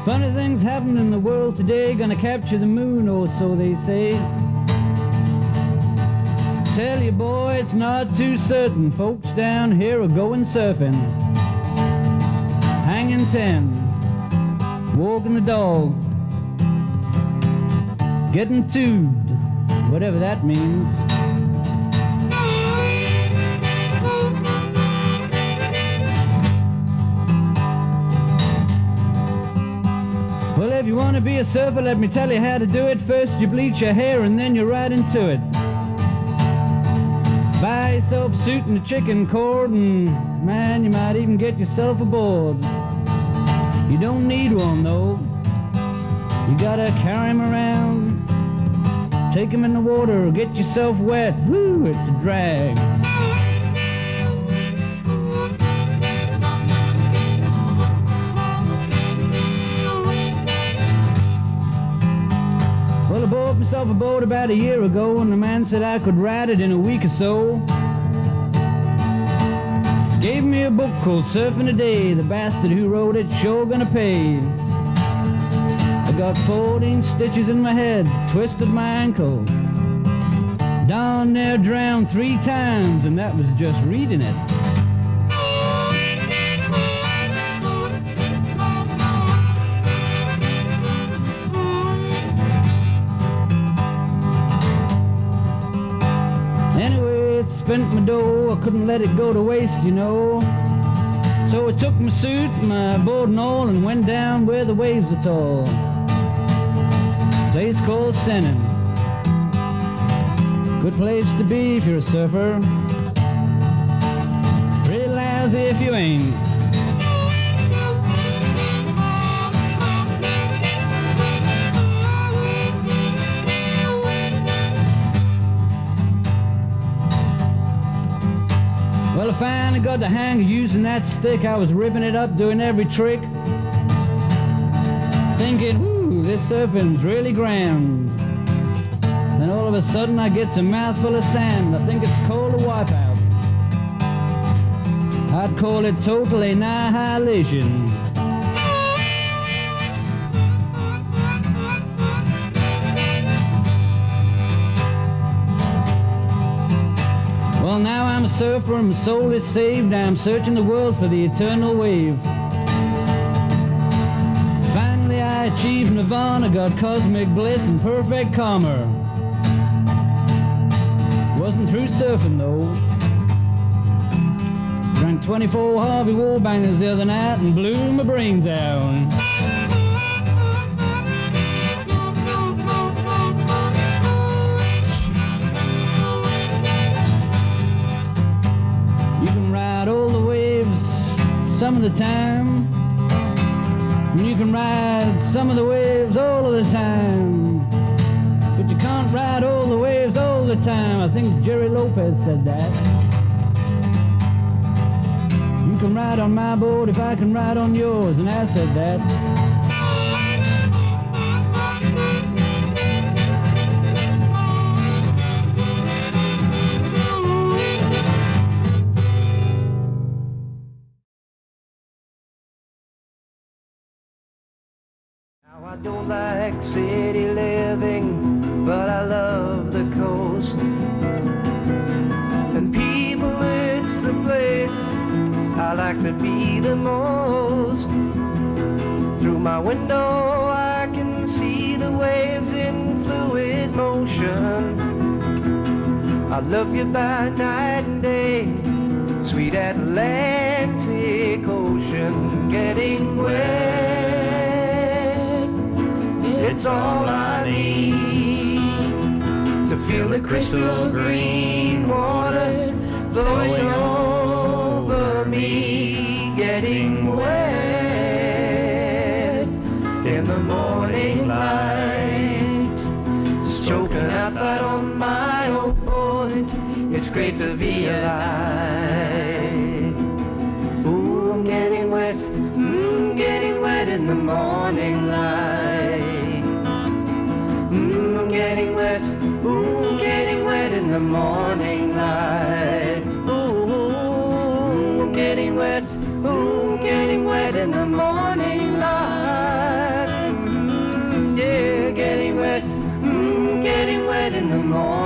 Funny things happen in the world today, gonna capture the moon, or so they say. Tell you, boy, it's not too certain. Folks down here are going surfing, hanging 10, walking the dog, getting tubed, whatever that means. Well, if you want to be a surfer, let me tell you how to do it. First you bleach your hair and then you're right into it. Buy yourself a suit and a chicken cord, and man, you might even get yourself a board. You don't need one though. You gotta carry him around, take him in the water, get yourself wet. Woo, it's a drag. Well, I bought myself a boat about a year ago, and the man said I could ride it in a week or so. Gave me a book called Surfing a Day. The bastard who wrote it sure gonna pay. I got 14 stitches in my head, twisted my ankle, down there drowned 3 times, and that was just reading it. Anyway, it spent my dough, I couldn't let it go to waste, you know. So I took my suit, my board and all, and went down where the waves are tall. Place called Sennen. Good place to be if you're a surfer. Pretty lousy if you ain't. Well, I finally got the hang of using that stick. I was ripping it up, doing every trick, thinking, ooh, this surfing's really grand. Then all of a sudden I get a mouthful of sand. I think it's called a wipeout. I'd call it total annihilation. Well, now I'm a surfer and my soul is saved. I'm searching the world for the eternal wave. Finally I achieved nirvana, got cosmic bliss and perfect karma. Wasn't through surfing though. Drank 24 Harvey Wallbangers the other night and blew my brains out. You can ride all the waves some of the time, and you can ride some of the waves all of the time, but you can't ride all the waves all the time. I think Jerry Lopez said that. You can ride on my boat if I can ride on yours, and I said that. I don't like city living, but I love the coast. And people, it's the place I like to be the most. Through my window I can see the waves in fluid motion. I love you by night and day, sweet Atlantic Ocean. Getting wet, it's all I need to feel the crystal green water flowing over me. Getting wet in the morning light, stroking outside on my old boat. It's great to be alive. Ooh, I'm getting wet, getting wet in the morning light. I'm getting wet, ooh, getting wet in the morning light. Ooh, I'm getting wet, ooh, getting wet in the morning light. morning.